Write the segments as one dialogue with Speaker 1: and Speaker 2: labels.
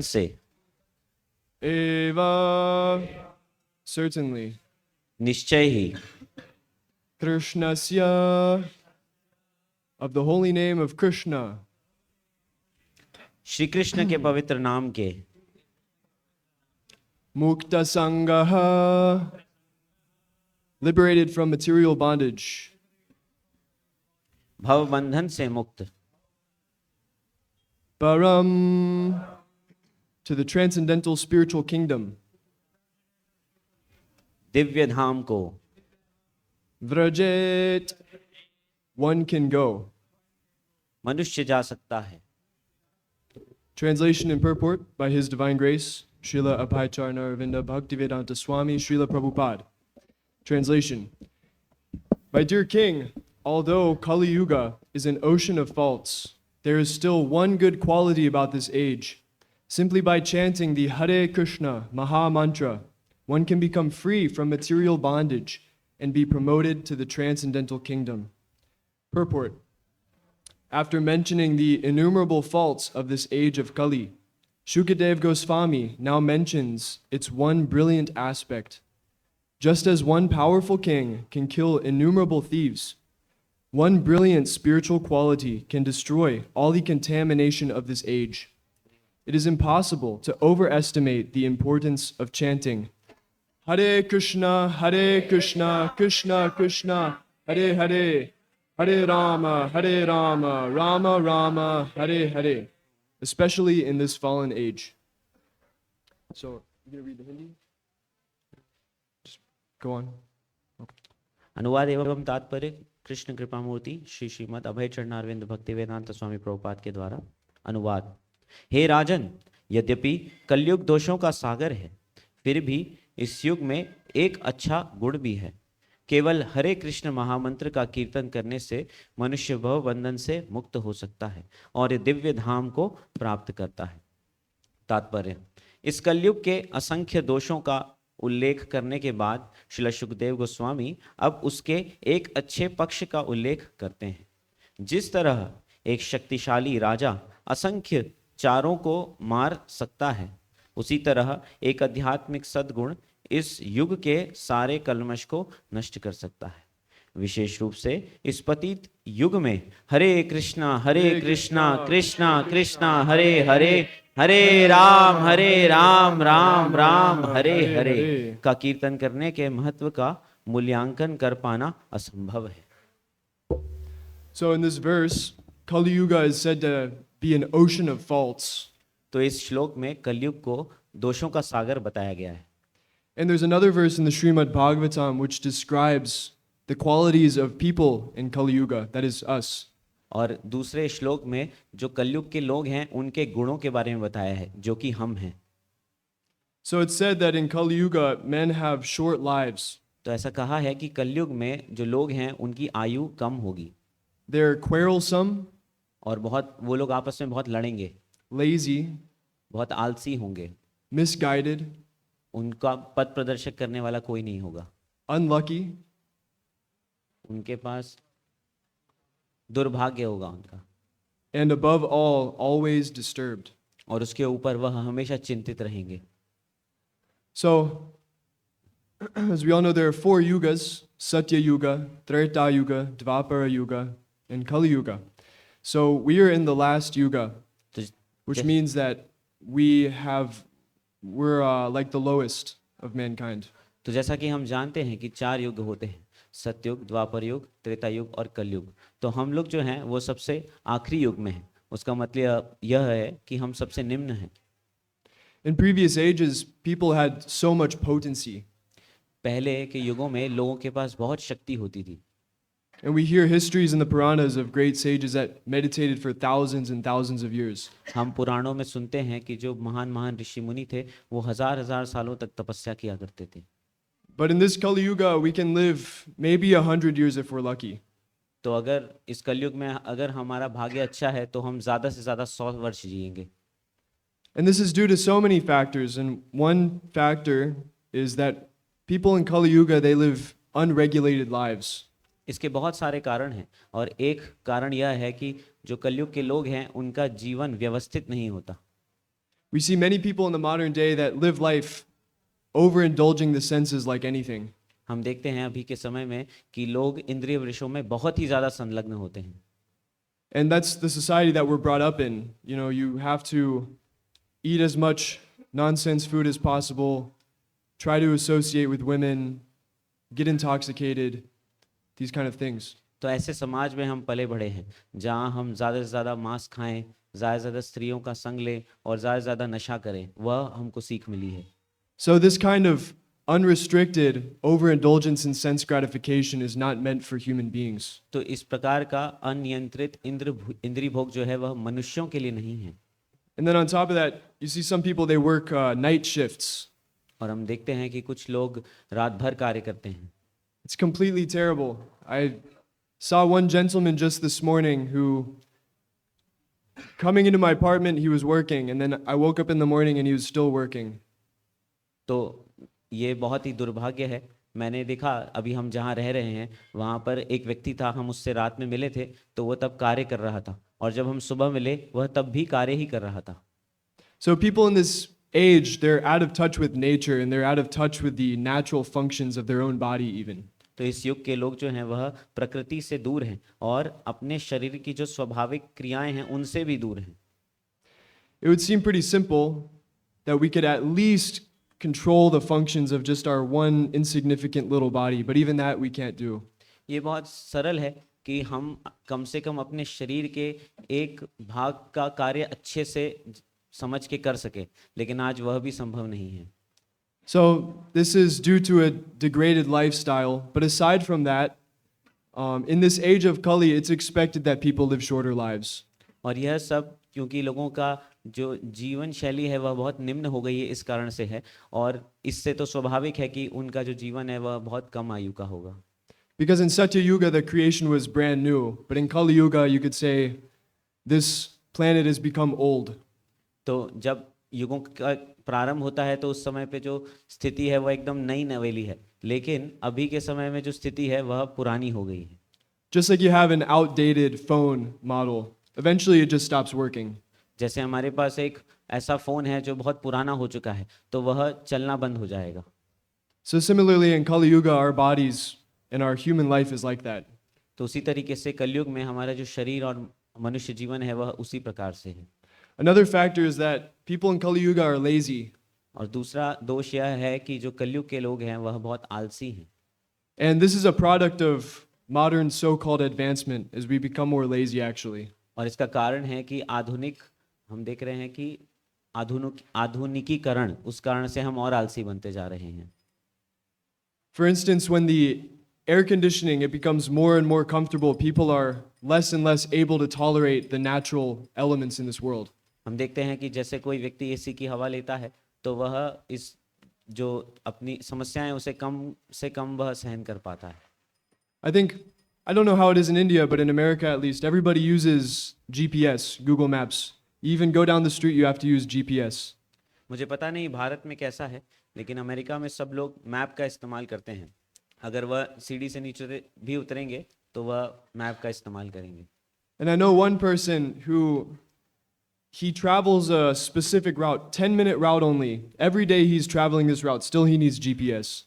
Speaker 1: से
Speaker 2: Eva, certainly.
Speaker 1: निश्चय ही
Speaker 2: Krishnasya, of the holy name of Krishna.
Speaker 1: Shri Krishna के पवित्र नाम के
Speaker 2: Mukta Sangaha, liberated from material bondage.
Speaker 1: भव बंधन से मुक्त
Speaker 2: Param, to the transcendental spiritual kingdom.
Speaker 1: Divya धाम को
Speaker 2: Vrajet, one can go.
Speaker 1: मनुष्य जा सकता है।
Speaker 2: Translation and purport by His Divine Grace, Srila Abhayacharya Aravinda Bhaktivedanta Swami, Srila Prabhupada. Translation. My dear King, although Kali Yuga is an ocean of faults, there is still one good quality about this age. Simply by chanting the Hare Krishna Maha Mantra, one can become free from material bondage and be promoted to the transcendental kingdom. Purport. After mentioning the innumerable faults of this age of Kali, Shukadev Goswami now mentions its one brilliant aspect. Just as one powerful king can kill innumerable thieves, one brilliant spiritual quality can destroy all the contamination of this age. It is impossible to overestimate the importance of chanting Hare Krishna, Krishna Krishna, Hare Hare, Hare Rama, Rama Rama, Hare Hare, especially in this fallen age. So, you gonna read the Hindi? Just go on.
Speaker 1: अनुवाद एवं तात्पर्य कृष्ण कृपा मूर्ति श्री श्रीमद अभय चरणारविंद भक्ति वेदांत स्वामी प्रभुपाद के द्वारा। अनुवाद। हे राजन, यद्यपि कलयुग दोषों का सागर है, फिर भी इस युग में एक अच्छा गुण भी है। केवल हरे कृष्ण महामंत्र का कीर्तन करने से मनुष्य भव बंधन से मुक्त हो सकता है और दिव्य धाम को प्राप्त करता है। तात्पर्य। इस कलयुग के असंख्य दोषों का उल्लेख करने के बाद श्रील सुखदेव गोस्वामी अब उसके एक अच्छे पक्ष का उल्लेख करते हैं। जिस तरह एक शक्तिशाली राजा असंख्य चारों को मार सकता है, उसी तरह एक आध्यात्मिक सद्गुण इस युग के सारे कल्मश को नष्ट कर सकता है। विशेष रूप से इस पतित युग में हरे कृष्णा कृष्णा कृष्णा हरे हरे, हरे राम राम राम हरे हरे का कीर्तन करने के महत्व का मूल्यांकन कर पाना असंभव है।
Speaker 2: So in this verse, Kali Yuga is said to be an ocean of faults.
Speaker 1: तो इस श्लोक में कलयुग को दोषों का सागर बताया गया है।
Speaker 2: And there's another verse in the Srimad Bhagavatam which describes the qualities of people in Kali Yuga, that is us.
Speaker 1: और दूसरे श्लोक में जो कलयुग के लोग हैं उनके गुणों के बारे में बताया है, जो कि हम हैं।
Speaker 2: So it's said that in Kali Yuga, men have short lives.
Speaker 1: तो ऐसा कहा है कि कलयुग में जो लोग हैं उनकी आयु कम होगी
Speaker 2: They're quarrelsome,
Speaker 1: और वो लोग आपस में बहुत लड़ेंगे,
Speaker 2: lazy,
Speaker 1: बहुत आलसी होंगे,
Speaker 2: misguided,
Speaker 1: उनका पथ प्रदर्शक करने वाला कोई नहीं होगा,
Speaker 2: unlucky,
Speaker 1: उनके पास दुर्भाग्य होगा उनका,
Speaker 2: and above all, always disturbed.
Speaker 1: और उसके ऊपर वह हमेशा चिंतित रहेंगे।
Speaker 2: So, as we all know, there are 4 yugas: Satya Yuga, Treta Yuga, Dvapara Yuga, and Kali Yuga. So we are in the last yuga,
Speaker 1: तो
Speaker 2: which means that we're like the lowest of mankind.
Speaker 1: तो जैसा कि हम जानते हैं कि 4 युग होते हैं, सतयुग, द्वापर युग, त्रेता युग और कलयुग। तो हम लोग जो हैं वो सबसे आखिरी युग में हैं। उसका मतलब यह है कि हम सबसे निम्न हैं।
Speaker 2: In previous ages, people had so much potency.
Speaker 1: पहले के युगों में लोगों के पास बहुत शक्ति होती थी।
Speaker 2: And we hear histories in the Puranas of great sages that meditated for thousands and thousands of years.
Speaker 1: हम पुराणों में सुनते हैं कि जो महान ऋषि मुनि थे वो हजार सालों तक तपस्या किया करते थे।
Speaker 2: But in this Kali Yuga, we can live maybe 100 years if we're lucky.
Speaker 1: तो अगर इस कलयुग में अगर हमारा भाग्य अच्छा है तो हम ज़्यादा से ज़्यादा 100 वर्ष जिएंगे।
Speaker 2: And this is due to so many factors. And one factor is that people in Kali Yuga, they live unregulated lives.
Speaker 1: इसके बहुत सारे कारण हैं और एक कारण यह है कि जो कलयुग के लोग हैं उनका जीवन व्यवस्थित नहीं होता।
Speaker 2: We see many people in the modern day that live life overindulging the senses like anything.
Speaker 1: हम देखते हैं अभी के समय में कि लोग इंद्रिय विषयों में बहुत ही ज़्यादा संलग्न होते हैं,
Speaker 2: And that's the society that we're brought up in. You know, you have to eat as much nonsense food as possible, try to associate with women, get intoxicated, these kind of things.
Speaker 1: तो ऐसे समाज में हम पले बढ़े हैं जहाँ हम ज़्यादा से ज़्यादा मांस खाएं, ज़्यादा से ज़्यादा स्त्रियों का संग लें और ज़्यादा से ज़्यादा नशा करें, वह हमको सीख मिली है।
Speaker 2: So, this kind of unrestricted overindulgence in sense gratification is not meant for human beings.
Speaker 1: तो इस प्रकार का अनियंत्रित इंद्रिय भोग जो है वह मनुष्यों के लिए नहीं है।
Speaker 2: And then on top of that, you see some people, they work night shifts.
Speaker 1: और हम देखते हैं कि कुछ लोग रात भर कार्य करते हैं।
Speaker 2: It's completely terrible. I saw one gentleman just this morning who, coming into my apartment, he was working, and then I woke up in the morning and he was still working.
Speaker 1: तो ये बहुत ही दुर्भाग्य है। मैंने देखा अभी हम जहाँ रह रहे हैं वहाँ पर एक व्यक्ति था, हम उससे रात में मिले थे तो वह तब कार्य कर रहा था, और जब हम सुबह मिले वह तब भी कार्य ही कर रहा था।
Speaker 2: So people in this age, they're out of touch with nature and they're out of touch with the natural functions of their own body even.
Speaker 1: तो इस युग के लोग जो हैं वह प्रकृति से दूर हैं और अपने शरीर की जो स्वाभाविक क्रियाएं हैं उनसे भी दूर हैं।
Speaker 2: It would seem pretty simple that we could at least control the functions of just our one insignificant little body, but even that we can't do.
Speaker 1: ये बहुत सरल है कि हम कम से कम अपने शरीर के एक भाग का कार्य अच्छे से समझ के कर सके, लेकिन आज वह भी संभव नहीं है।
Speaker 2: So this is due to a degraded lifestyle, but aside from that, in this age of Kali, it's expected that people live shorter lives.
Speaker 1: और यह सब क्योंकि लोगों का जो जीवन शैली है वह बहुत निम्न हो गई है, इस कारण से है, और इससे तो स्वाभाविक है कि उनका जो जीवन है वह बहुत कम आयु का होगा।
Speaker 2: Because in Satya Yuga, the creation was brand new, but in Kali Yuga, you could say this planet has become old.
Speaker 1: तो जब युगों का प्रारंभ होता है तो उस समय पे जो स्थिति है वह एकदम नई नवेली है, लेकिन अभी के समय में जो स्थिति है वह पुरानी हो गई है।
Speaker 2: Just like you have an outdated phone model, eventually it just stops working.
Speaker 1: जैसे हमारे पास एक ऐसा फोन है जो बहुत पुराना हो चुका है तो वह चलना बंद हो जाएगा।
Speaker 2: So similarly, in Kali Yuga, our bodies and our human life is like that.
Speaker 1: तो उसी तरीके से कलयुग में हमारा जो शरीर और मनुष्य जीवन है वह उसी प्रकार से है।
Speaker 2: Another factor is that people in Kali Yuga are lazy.
Speaker 1: और दूसरा दोष यह है कि जो कलयुग के लोग हैं वह बहुत आलसी हैं।
Speaker 2: And this is a product of modern so-called advancement as we become more lazy actually.
Speaker 1: और इसका कारण है कि हम देख रहे हैं कि आधुनिकीकरण, उस कारण से हम और आलसी बनते जा रहे हैं।
Speaker 2: For instance, when the air conditioning it becomes more and more comfortable, people are less and less able to tolerate the natural elements in this world.
Speaker 1: हम देखते हैं कि जैसे कोई व्यक्ति एसी की हवा लेता है तो वह इस जो अपनी समस्याएं उसे कम से कम वह सहन कर पाता है।
Speaker 2: I don't know how it is in India, but in America at least, everybody uses GPS, Google Maps. You even go down the street, you have to use GPS.
Speaker 1: मुझे पता नहीं भारत में कैसा है, लेकिन अमेरिका में सब लोग मैप का इस्तेमाल करते हैं। अगर वह सीढ़ी से नीचे भी उतरेंगे तो वह मैप का इस्तेमाल करेंगे।
Speaker 2: And I know one person who he travels a specific route, 10-minute route only. Every day he's traveling this route, still he needs GPS.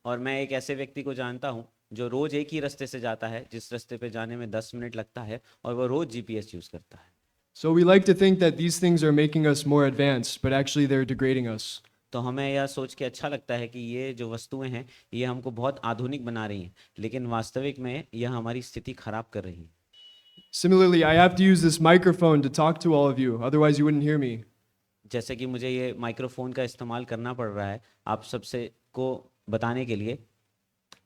Speaker 1: और मैं एक ऐसे व्यक्ति को जानता हूँ जो रोज एक ही रास्ते से जाता है, जिस रास्ते पे जाने में 10 मिनट लगता है, और वह रोज जीपीएस यूज करता है।
Speaker 2: So we like to think that these things are making us more advanced, but actually they're degrading us.
Speaker 1: तो हमें यह सोच के अच्छा लगता है कि ये जो वस्तुएं हैं ये हमको बहुत आधुनिक बना रही हैं, लेकिन वास्तविक में यह हमारी स्थिति खराब कर रही है।
Speaker 2: Similarly, I have to use this microphone to talk to all of you, otherwise you wouldn't hear me.
Speaker 1: जैसे कि मुझे ये माइक्रोफोन का इस्तेमाल करना पड़ रहा है आप सबसे को बताने के लिए।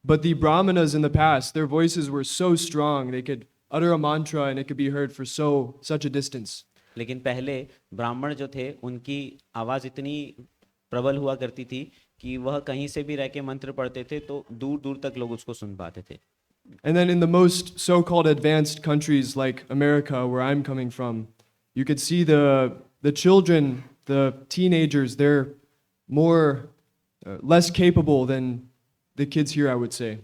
Speaker 2: But the Brahmanas in the past, their voices were so strong, they could utter a mantra and it could be heard for such a distance.
Speaker 1: लेकिन पहले ब्राह्मण जो थे उनकी आवाज़ इतनी प्रबल हुआ करती थी कि वह कहीं से भी रह के मंत्र पढ़ते थे तो दूर दूर तक लोग उसको सुन पाते थे।
Speaker 2: And then in the most so-called advanced countries like America, where I'm coming from, you could see the children, the teenagers, they're more less capable than the kids here, I would say.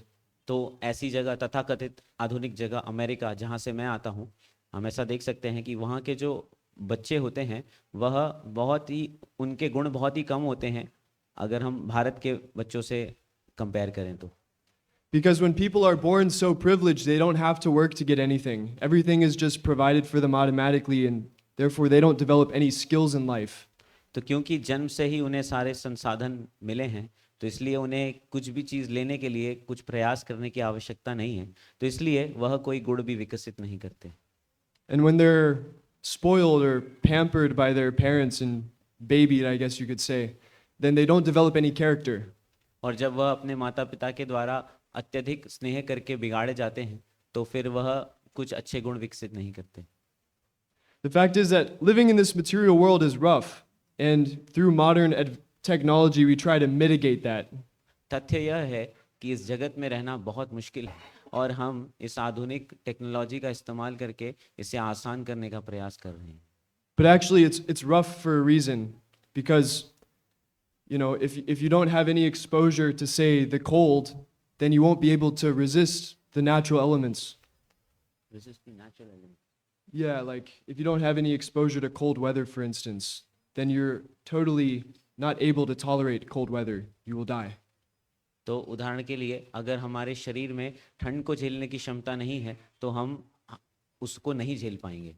Speaker 1: तो ऐसी जगह तथाकथित आधुनिक जगह America जहाँ से मैं आता हूँ, हम ऐसा देख सकते हैं कि वहाँ के जो बच्चे होते हैं वह बहुत ही उनके गुण बहुत ही कम होते हैं अगर हम भारत के बच्चों से कंपेयर करें तो।
Speaker 2: Because when people are born so privileged, they don't have to work to get anything. Everything is just provided for them automatically, and therefore they don't develop any skills in life.
Speaker 1: तो क्योंकि जन्म से ही उन्हें सारे संसाधन मिले हैं तो इसलिए उन्हें कुछ भी चीज़ लेने के लिए कुछ प्रयास करने की आवश्यकता नहीं है, तो इसलिए वह कोई गुण भी विकसित नहीं करते।
Speaker 2: And when they're spoiled or pampered by their parents and babied, I guess you could say, then they don't develop any character.
Speaker 1: और जब वह अपने माता पिता के द्वारा अत्यधिक स्नेह करके बिगाड़े जाते हैं तो फिर वह कुछ अच्छे गुण विकसित नहीं करते।
Speaker 2: The fact is that living in this material world is rough, and through modern technology, we try to mitigate that.
Speaker 1: तथ्य यह है कि इस जगत में रहना बहुत मुश्किल है और हम इस आधुनिक टेक्नोलॉजी का इस्तेमाल करके इसे आसान करने का प्रयास कर रहे हैं।
Speaker 2: But actually, it's rough for a reason, because if you don't have any exposure to, say, the cold, then you won't be able to resist the natural elements. Yeah, like if you don't have any exposure to cold weather, for instance, then you're totally not able to tolerate cold weather. You will die.
Speaker 1: तो उदाहरण के लिए अगर हमारे शरीर में ठंड को झेलने की क्षमता नहीं है तो हम उसको नहीं झेल पाएंगे।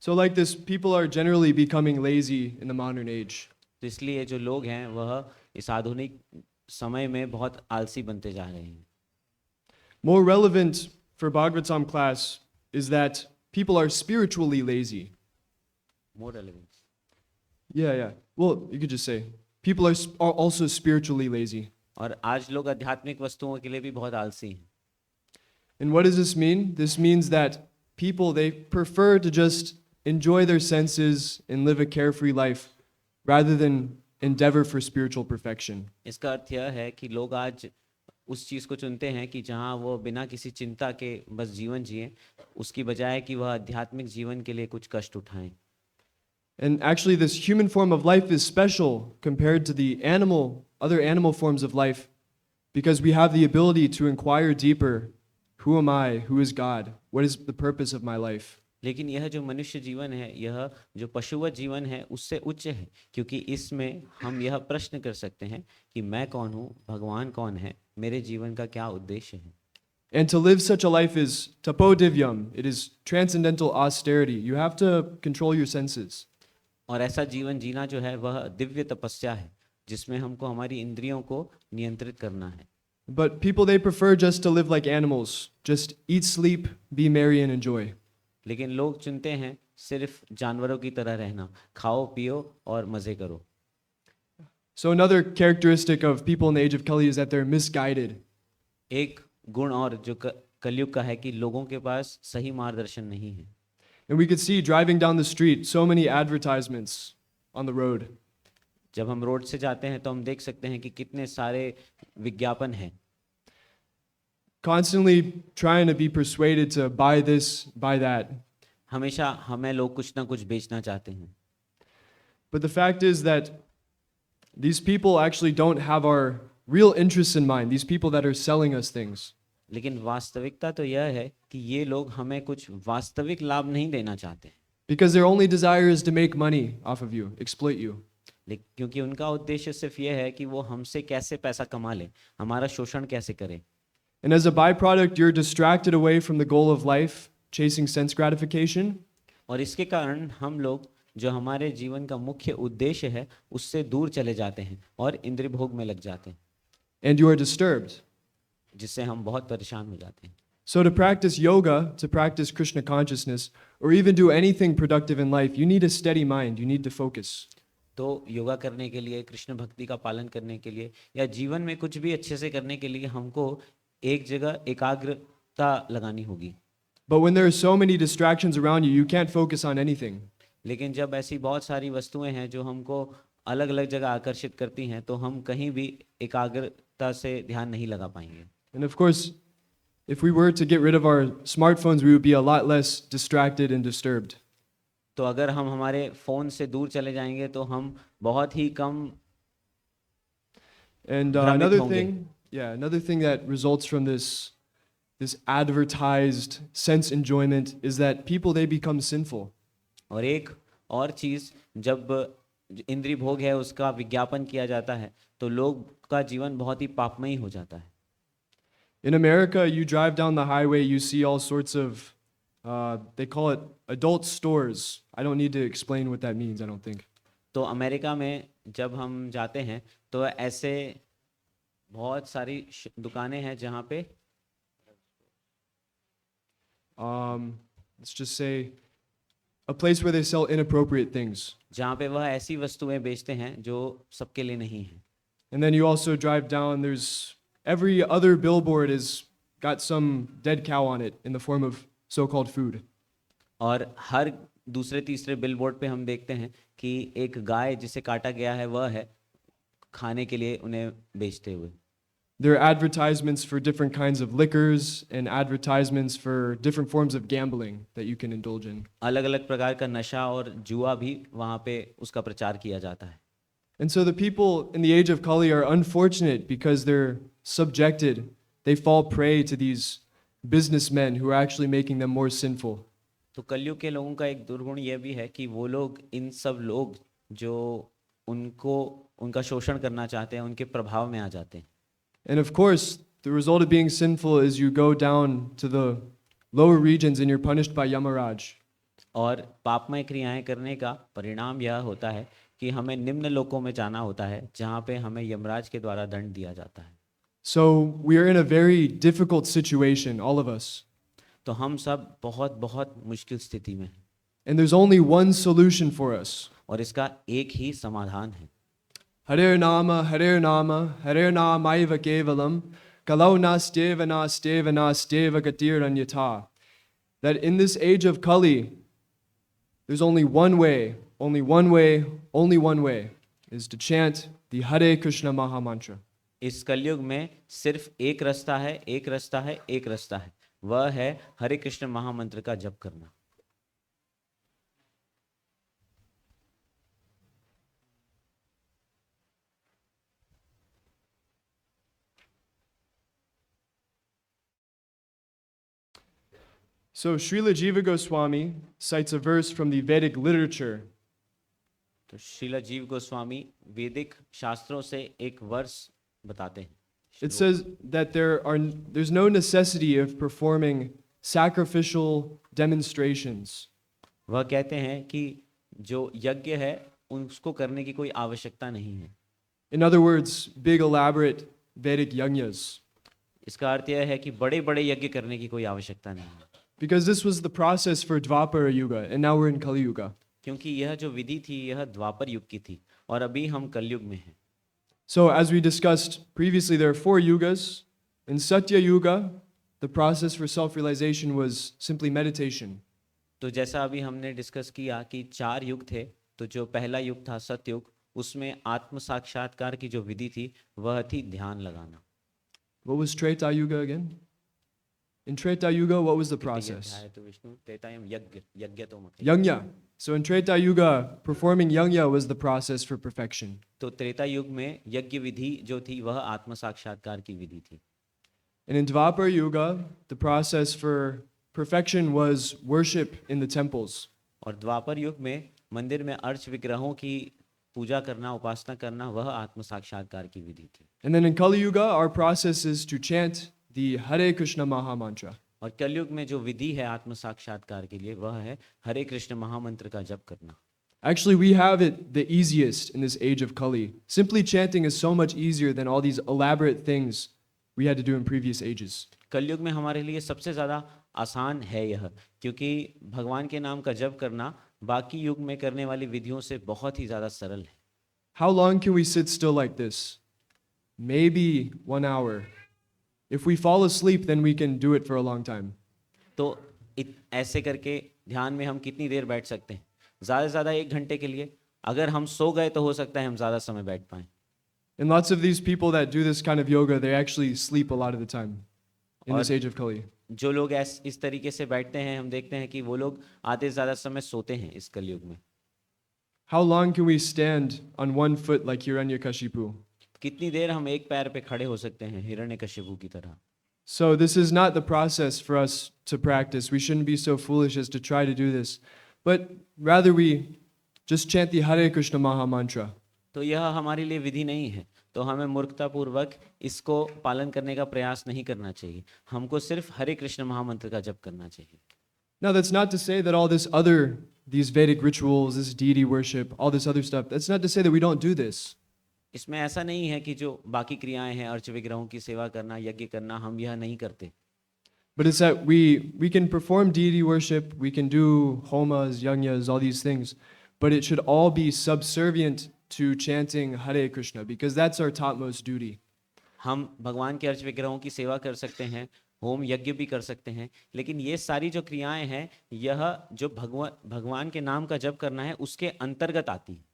Speaker 2: So like this, people are generally becoming lazy in the modern age.
Speaker 1: तो इसलिए जो लोग हैं वह इस आधुनिक समय में बहुत आलसी बनते जा रहे हैं।
Speaker 2: More relevant for Bhagavatam class is that people are spiritually lazy.
Speaker 1: More relevant.
Speaker 2: Yeah. Well, you could just say people are also spiritually lazy.
Speaker 1: और आज लोग आध्यात्मिक वस्तुओं के लिए भी बहुत आलसी हैं।
Speaker 2: And what does this mean? This means that people, they prefer to just enjoy their senses and live a carefree life rather than endeavor for spiritual perfection.
Speaker 1: इसका अर्थ यह है कि लोग आज उस चीज़ को चुनते हैं कि जहां वो बिना किसी चिंता के बस जीवन जिए, उसकी बजाय कि वह आध्यात्मिक जीवन के लिए कुछ कष्ट उठाएं।
Speaker 2: And actually, this human form of life is special compared to the other animal forms of life, because we have the ability to inquire deeper. Who am I? Who is God? What is the purpose of my life?
Speaker 1: लेकिन यह जो मनुष्य जीवन है, यह जो पशुवत जीवन है, उससे उच्च है, क्योंकि इसमें हम यह प्रश्न कर सकते हैं कि मैं कौन हूँ, भगवान कौन है, मेरे जीवन का क्या उद्देश्य है।
Speaker 2: And to live such a life is tapodivyam. It is transcendental austerity. You have to control your senses.
Speaker 1: और ऐसा जीवन जीना जो है वह दिव्य तपस्या है जिसमें हमको हमारी इंद्रियों को नियंत्रित करना है।
Speaker 2: But people, they prefer just to live like animals. Just eat, sleep, be merry, and enjoy.
Speaker 1: लेकिन लोग चुनते हैं सिर्फ जानवरों की तरह रहना, खाओ पियो और मजे करो।
Speaker 2: So another characteristic of people in the age of Kali is that they're misguided.
Speaker 1: एक गुण और जो कलयुग का है कि लोगों के पास सही मार्गदर्शन नहीं है।
Speaker 2: And we could see driving down the street so many advertisements on the road.
Speaker 1: जब हम रोड से जाते हैं तो हम देख सकते हैं कि कितने सारे विज्ञापन हैं,
Speaker 2: constantly trying to be persuaded to buy this, buy that.
Speaker 1: हमेशा हमें लोग कुछ ना कुछ बेचना चाहते हैं।
Speaker 2: But the fact is that these people actually don't have our real interests in mind, these people that are selling us things.
Speaker 1: लेकिन वास्तविकता तो यह है कि ये लोग हमें कुछ वास्तविक लाभ नहीं देना चाहते,
Speaker 2: Because their only desire is to make money off of you, exploit you.
Speaker 1: क्योंकि उनका उद्देश्य सिर्फ यह है कि वो हमसे कैसे पैसा कमा ले, हमारा शोषण कैसे करे।
Speaker 2: And as a byproduct, you're distracted away from the goal of life, chasing sense gratification.
Speaker 1: और इसके कारण हम लोग जो हमारे जीवन का मुख्य उद्देश्य है उससे दूर चले जाते हैं और इंद्रिय भोग में लग जाते हैं,
Speaker 2: And you are disturbed.
Speaker 1: जिससे हम बहुत परेशान हो जाते हैं।
Speaker 2: So to practice yoga, to practice Krishna consciousness, or even do anything productive in life, you need a steady mind, you need to focus.
Speaker 1: तो योगा करने के लिए, कृष्ण भक्ति का पालन करने के लिए या जीवन में कुछ भी अच्छे से करने के लिए हमको एक जगह एकाग्रता लगानी होगी।
Speaker 2: But when there are so many distractions around you, you can't focus on anything.
Speaker 1: लेकिन जब ऐसी बहुत सारी वस्तुएं हैं जो हमको अलग अलग जगह आकर्षित करती हैं तो हम कहीं भी एकाग्रता से ध्यान नहीं लगा पाएंगे।
Speaker 2: And of course, if we were to get rid of our smartphones, we would be a lot less distracted and disturbed.
Speaker 1: तो अगर हम हमारे फोन से दूर चले जाएंगे तो हम बहुत ही कम
Speaker 2: And
Speaker 1: भ्रमित
Speaker 2: another
Speaker 1: होंगे।
Speaker 2: another thing that results from this advertised sense enjoyment is that people, they become sinful.
Speaker 1: और एक और चीज़, जब इंद्रिय भोग है उसका विज्ञापन किया जाता है तो लोग का जीवन बहुत ही पापमयी हो जाता है।
Speaker 2: In America, you drive down the highway, you see all sorts of, they call it adult stores. I don't need to explain what that means, I don't think.
Speaker 1: तो अमेरिका में जब हम जाते हैं तो ऐसे बहुत सारी दुकानें हैं जहाँ पे
Speaker 2: Let's just say a place where they sell inappropriate things.
Speaker 1: जहाँ पे वह ऐसी वस्तुएं बेचते हैं जो सबके लिए नहीं है।
Speaker 2: And then you also drive down, there's every other billboard is got some dead cow on it in the form of so-called food.
Speaker 1: और हर दूसरे तीसरे बिलबोर्ड पे हम देखते हैं कि एक गाय जिसे काटा गया है वह है खाने के लिए उन्हें बेचते हुए।
Speaker 2: There are advertisements for different kinds of liquors and advertisements for different forms of gambling that you can indulge in.
Speaker 1: अलग अलग प्रकार का नशा और जुआ भी वहाँ पे उसका प्रचार किया जाता है।
Speaker 2: And so the people in the age of Kali are unfortunate because they're subjected, they fall prey to these businessmen who are actually making them more sinful.
Speaker 1: तो कलयुग के लोगों का एक दुर्गुण यह भी है कि वो लोग, इन सब लोग जो उनको उनका शोषण करना चाहते हैं, उनके प्रभाव में आ जाते हैं।
Speaker 2: And of course, the result of being sinful is you go down to the lower regions and you're punished by Yamaraj.
Speaker 1: और पापमय क्रियाएं करने का परिणाम यह होता है कि हमें निम्न लोकों में जाना होता है जहाँ पे हमें यमराज के द्वारा दंड दिया जाता है।
Speaker 2: So we are in a very difficult situation, all of us.
Speaker 1: तो हम सब बहुत बहुत मुश्किल स्थिति में हैं
Speaker 2: And there's only one solution for us.
Speaker 1: और इसका एक ही समाधान है।
Speaker 2: Harer Nama, Harer Nama, Harer Namaiva Kevalam, Kalau Nasteva Nasteva Nasteva Gatiranyata. That in this age of Kali, there's only one way, only one way, only one way, is to chant the Hare Krishna Maha Mantra.
Speaker 1: इस कलयुग में सिर्फ एक रास्ता है, एक रास्ता है, एक रास्ता है, वह है हरे कृष्ण महामंत्र का जप करना।
Speaker 2: So Srila Jiva Goswami cites a verse from the Vedic literature.
Speaker 1: तो श्रील जीव गोस्वामी वैदिक शास्त्रों से एक वर्ष बताते हैं।
Speaker 2: It says that there's no necessity of performing sacrificial demonstrations.
Speaker 1: वह कहते हैं कि जो यज्ञ है उसको करने की कोई आवश्यकता नहीं है।
Speaker 2: In other words, big elaborate Vedic yajnas.
Speaker 1: इसका अर्थ यह है कि बड़े बड़े यज्ञ करने की कोई आवश्यकता नहीं है,
Speaker 2: Because this was the process for Dvapara Yuga, and now we're in Kali Yuga.
Speaker 1: क्योंकि यह जो विधि थी यह द्वापर युग की थी और अभी हम कलयुग में हैं।
Speaker 2: So, as we discussed previously, there are 4 yugas. In Satya Yuga, the process for self realization was simply meditation.
Speaker 1: तो जैसा अभी हमने डिस्कस किया कि 4 युग थे, तो जो पहला युग था सतयुग, उसमें आत्म साक्षात्कार की जो विधि थी वह थी ध्यान लगाना।
Speaker 2: What was Treta Yuga again? In Treta Yuga, what was the process?
Speaker 1: तो विष्णु त्रेतायम यज्ञ यज्ञ तो मत।
Speaker 2: Yajna. So, in Treta Yuga, performing yajna was the process for perfection.
Speaker 1: तो त्रेता युग में यज्ञ विधि जो थी वह आत्म साक्षात्कार की विधि थी।
Speaker 2: And in Dvapara Yuga, the process for perfection was worship in the temples.
Speaker 1: और द्वापर युग में मंदिर में अर्च विग्रहों की पूजा करना, उपासना करना, वह आत्म साक्षात्कार की विधि थी।
Speaker 2: And then in Kali Yuga, our process is to chant the Hare Krishna Maha Mantra.
Speaker 1: और कलयुग में जो विधि है आत्म साक्षात्कार के लिए वह है हरे कृष्ण महामंत्र का जप करना।
Speaker 2: Actually, we have it the easiest in this age of Kali. Simply chanting is so much easier than all these elaborate things we had to do in previous ages.
Speaker 1: कलयुग में हमारे लिए सबसे ज़्यादा आसान है यह, क्योंकि भगवान के नाम का जप करना बाकी युग में करने वाली विधियों से बहुत ही ज़्यादा सरल है।
Speaker 2: How long can we sit still like this? Maybe 1 hour. If we fall asleep, then we can do it for a long time.
Speaker 1: तो ऐसे करके ध्यान में हम कितनी देर बैठ सकते हैं? ज़्यादा से ज़्यादा 1 घंटे के लिए। अगर हम सो गए तो हो सकता है हम ज़्यादा समय बैठ पाएं।
Speaker 2: And lots of these people that do this kind of yoga, they actually sleep a lot of the time in this age of Kali.
Speaker 1: जो लोग इस तरीके से बैठते हैं, हम देखते हैं कि वो लोग आधे से ज़्यादा समय सोते हैं इस कलयुग में।
Speaker 2: How long can we stand on one foot like Hiranyakashipu?
Speaker 1: कितनी देर हम एक पैर पे खड़े हो सकते हैं हिरण्यकशिपु की तरह?
Speaker 2: So this is not the process for us to practice. We shouldn't be so foolish as to try to do this. but rather we just chant the Hare Krishna Maha Mantra.
Speaker 1: तो यह हमारे लिए विधि नहीं है, तो हमें मूर्खतापूर्वक इसको पालन करने का प्रयास नहीं करना चाहिए। हमको सिर्फ हरे कृष्ण महामंत्र का जप करना चाहिए।
Speaker 2: Now, that's not to say that these Vedic rituals, this deity worship, all this other stuff, that's not to say that we don't do this.
Speaker 1: इसमें ऐसा नहीं है कि जो बाकी क्रियाएं हैं, अर्च विग्रहों की सेवा करना, यज्ञ करना, हम यह नहीं करते।
Speaker 2: But it's that we can perform deity worship, we can do homas, yajnas, all these things, but it should all be subservient to chanting Hare Krishna, because that's our topmost duty.
Speaker 1: हम भगवान के urge विग्रहों की सेवा कर सकते हैं, home यज्ञ भी कर सकते हैं, लेकिन ये सारी जो क्रियाएं हैं, यह जो भगवान के नाम का जप करना है उसके अंतर्गत आती है।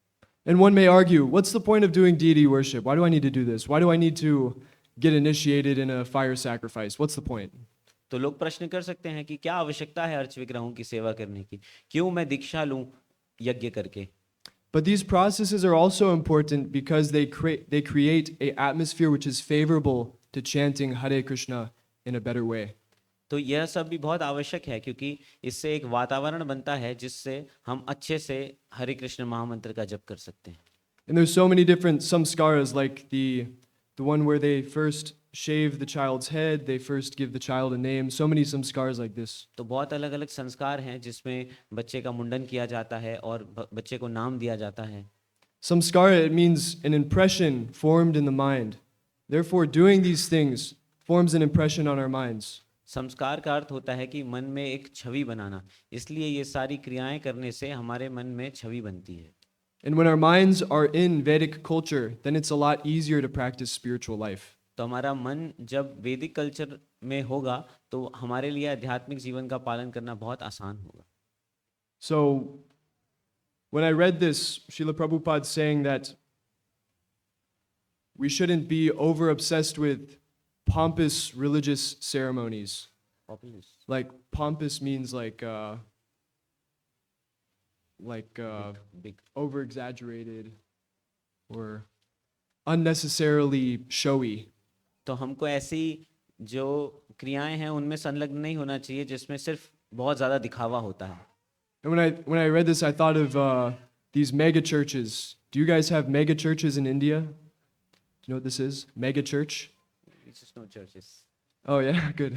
Speaker 2: And one may argue, what's the point of doing deity worship? Why do I need to do this? Why do I need to get initiated in a fire sacrifice? What's the point?
Speaker 1: तो लोग प्रश्न कर सकते हैं कि क्या आवश्यकता है अर्च विग्रहों की सेवा करने की, क्यों मैं दीक्षा लूं यज्ञ करके।
Speaker 2: But these processes are also important because they create a atmosphere which is favorable to chanting Hare Krishna in a better way.
Speaker 1: तो यह सब भी बहुत आवश्यक है, क्योंकि इससे एक वातावरण बनता है जिससे हम अच्छे से हरे कृष्ण महामंत्र का जप कर सकते हैं।
Speaker 2: And there's so many different samskaras, like the one where they first shave the child's head, they first give the child a name, so many samskaras like this.
Speaker 1: तो बहुत अलग अलग संस्कार हैं जिसमें बच्चे का मुंडन किया जाता है और बच्चे को नाम दिया जाता है।
Speaker 2: Samskara, it means an impression formed in the mind. Therefore, doing these things forms an impression on our minds.
Speaker 1: संस्कार का अर्थ होता है कि मन में एक छवि बनाना, इसलिए ये सारी क्रियाएं करने से हमारे मन में छवि बनती है।
Speaker 2: And when our minds are in Vedic culture, then it's a lot easier to practice spiritual life.
Speaker 1: तो हमारा मन जब वैदिक कल्चर में होगा तो हमारे लिए आध्यात्मिक जीवन का पालन करना बहुत आसान होगा।
Speaker 2: So, when I read this, Srila Prabhupada saying that we shouldn't be over obsessed with pompous religious ceremonies. Like pompous means like
Speaker 1: Big.
Speaker 2: over exaggerated or unnecessarily showy.
Speaker 1: तो हमको ऐसी जो क्रियाएं हैं उनमें संलग्न नहीं होना चाहिए जिसमें सिर्फ बहुत ज़्यादा दिखावा होता है।
Speaker 2: And when I read this, I thought of these mega churches. Do you guys have mega churches in India? Do you know what this is? Mega church?
Speaker 1: It's just no churches.
Speaker 2: Oh yeah, good.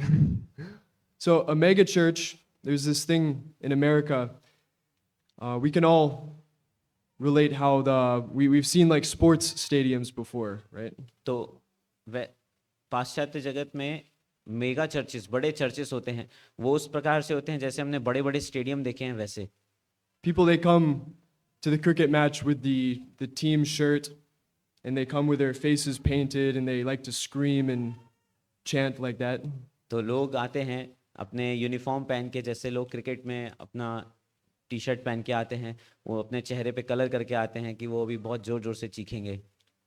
Speaker 2: So a mega church, there's this thing in America. We can all relate how we've seen like sports stadiums before, right?
Speaker 1: तो वे पाश्चात्य जगत में mega churches, बड़े churches होते हैं, वो उस प्रकार से होते हैं जैसे हमने बड़े बड़े स्टेडियम देखे हैं वैसे।
Speaker 2: People, they come to the cricket match with the team shirt, and they come with their faces painted, and they like to scream and chant like that.
Speaker 1: तो लोग आते हैं अपने यूनिफॉर्म पहन के, जैसे लोग क्रिकेट में अपना टी शर्ट पहन के आते हैं, वो अपने चेहरे पे कलर करके आते हैं कि वो भी बहुत जोर जोर से चीखेंगे।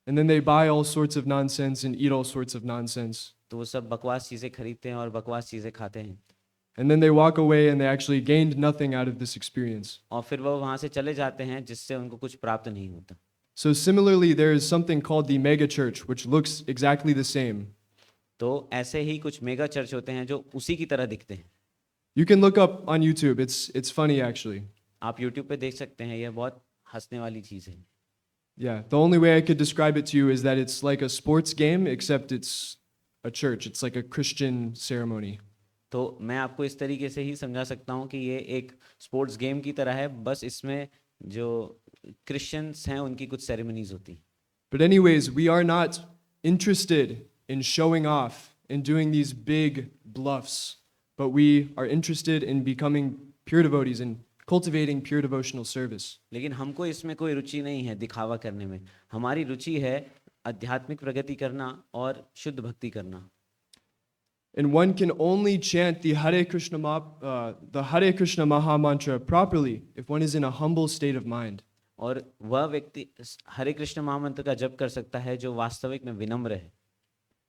Speaker 2: And then they buy all sorts of nonsense and eat all sorts of nonsense.
Speaker 1: तो वो सब बकवास चीज़ें खरीदते हैं और बकवास चीज़ें खाते हैं,
Speaker 2: And then they walk away and they actually gained nothing out of this experience.
Speaker 1: और फिर वो वहाँ से चले जाते हैं जिससे उनको कुछ प्राप्त नहीं होता।
Speaker 2: So similarly, there is something called the mega church, which looks exactly the same.
Speaker 1: तो ऐसे ही कुछ मेगा चर्च होते हैं जो उसी की तरह दिखते हैं।
Speaker 2: You can look up on YouTube. It's funny actually.
Speaker 1: आप YouTube पे देख सकते हैं, यह बहुत हंसने वाली चीज़ है।
Speaker 2: Yeah, the only way I could describe it to you is that it's like a sports game, except it's a church. It's like a Christian ceremony.
Speaker 1: तो मैं आपको इस तरीके से ही समझा सकता हूँ कि ये एक स्पोर्ट्स गेम की तरह है, बस इसमें जो क्रिश्चियंस हैं उनकी कुछ सेरेमनीज होती हैं।
Speaker 2: But anyways, we are not interested in showing off and doing these big bluffs, but we are interested in becoming pure devotees and cultivating pure devotional service.
Speaker 1: लेकिन हमको इसमें कोई रुचि नहीं है दिखावा करने में, हमारी रुचि है आध्यात्मिक प्रगति करना और शुद्ध भक्ति करना।
Speaker 2: And one can only chant the Hare Krishna Maha Mantra properly if one is in a humble state of mind.
Speaker 1: और वह व्यक्ति हरे कृष्ण महामंत्र का जप कर सकता है जो वास्तविक में विनम्र है।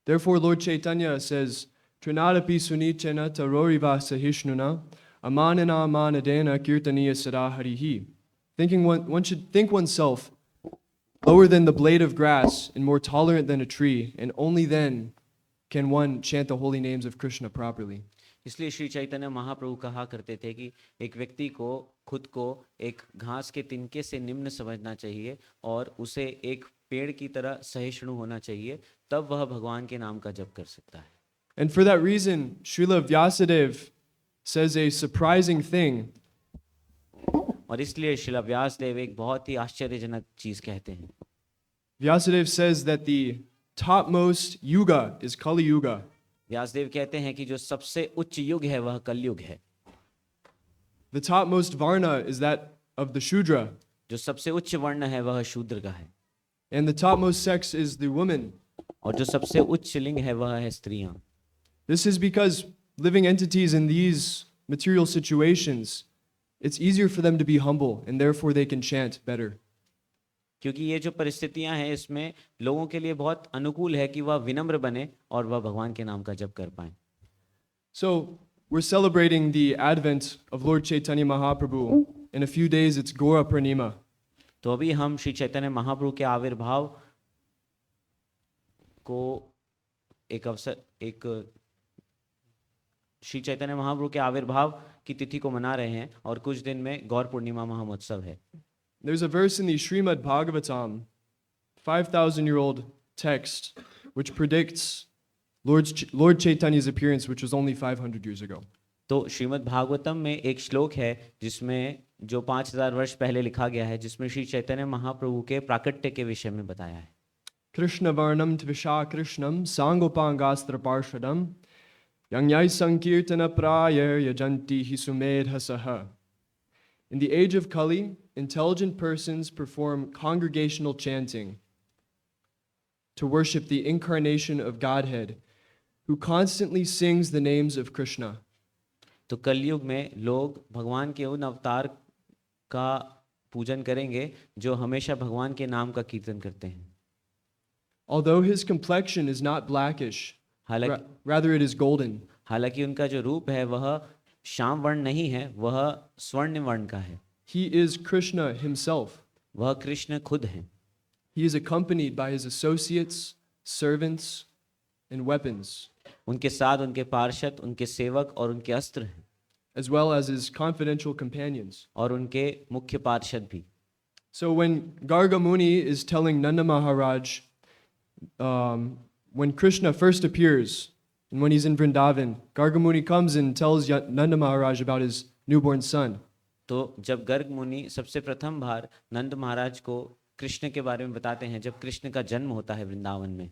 Speaker 2: Therefore, Lord Chaitanya says, Trinadapi sunichena taroriva sahishnuna amanana amanadena kirtaniya sadaharihi. One should think oneself lower than the blade of grass and more tolerant than a tree, and only then can one chant the holy names of Krishna properly.
Speaker 1: इसलिए श्री चैतन्य महाप्रभु कहा करते थे कि एक व्यक्ति को खुद को एक घास के तिनके से निम्न समझना चाहिए और उसे एक पेड़ की तरह सहिष्णु होना चाहिए, तब वह भगवान के नाम का जप कर सकता है।
Speaker 2: And for that reason, Srila Vyasadeva says a surprising thing.
Speaker 1: और इसलिए श्रील व्यासदेव एक बहुत ही आश्चर्यजनक चीज कहते हैं।
Speaker 2: Vyasadeva says that the topmost yuga is Kali Yuga.
Speaker 1: Vyasdev कहते हैं कि जो सबसे उच्च युग है वह कलयुग है।
Speaker 2: The topmost varna is that of the Shudra,
Speaker 1: जो सबसे उच्च वर्ण है वह शूद्र का है,
Speaker 2: and the topmost sex is the woman.
Speaker 1: और जो सबसे उच्च लिंग है वह है स्त्रियां।
Speaker 2: This is because living entities in these material situations, it's easier for them to be humble, and therefore they can chant better.
Speaker 1: क्योंकि ये जो परिस्थितियां हैं इसमें लोगों के लिए बहुत अनुकूल है कि वह विनम्र बने और वह भगवान के नाम का जप कर पाए।
Speaker 2: So we're celebrating the advent of Lord Chaitanya Mahaprabhu. In a few days, it's Gora Purnima.
Speaker 1: तो अभी हम श्री चैतन्य महाप्रभु के आविर्भाव को श्री चैतन्य महाप्रभु के आविर्भाव की तिथि को मना रहे हैं और कुछ दिन में गौर पूर्णिमा महामहोत्सव है।
Speaker 2: There's a verse in the Srimad Bhagavatam, 5,000-year-old text, which predicts Lord Chaitanya's appearance, which was only 500 years ago.
Speaker 1: तो श्रीमद् भागवतम में एक श्लोक है जिसमें जो 5000 वर्ष पहले लिखा गया है, जिसमें श्री चैतन्य महाप्रभु के प्राकट्य के विषय में बताया है।
Speaker 2: Krishna Varnam Tvisha Krishnam Sangopangastra Parshadam Yangyai Sankirtana Prayar Yajanti Hisumedhasaha. In the age of Kali, intelligent persons perform congregational chanting to worship the incarnation of Godhead, who constantly sings the names of Krishna.
Speaker 1: तो कलयुग में लोग भगवान के उन अवतार का पूजन करेंगे जो हमेशा भगवान के नाम का कीर्तन करते हैं।
Speaker 2: Although his complexion is not blackish, rather it is golden.
Speaker 1: हालांकि उनका जो रूप है वह श्याम वर्ण नहीं है, वह स्वर्ण वर्ण का है।
Speaker 2: He is Krishna himself.
Speaker 1: वह कृष्ण खुद हैं।
Speaker 2: He is accompanied by his associates, servants, and weapons,
Speaker 1: उनके साथ उनके पार्षद, उनके सेवक और उनके अस्त्र हैं,
Speaker 2: as well as his confidential companions.
Speaker 1: और उनके मुख्य पार्षद भी।
Speaker 2: So when Garga Muni is telling Nanda Maharaj, when Krishna first appears, and when he's in Vrindavan, Garga Muni comes and tells Nanda Maharaj about his newborn son.
Speaker 1: तो जब गर्ग मुनि सबसे प्रथम बार नंद महाराज को कृष्ण के बारे में बताते हैं, जब कृष्ण का जन्म होता है वृंदावन में,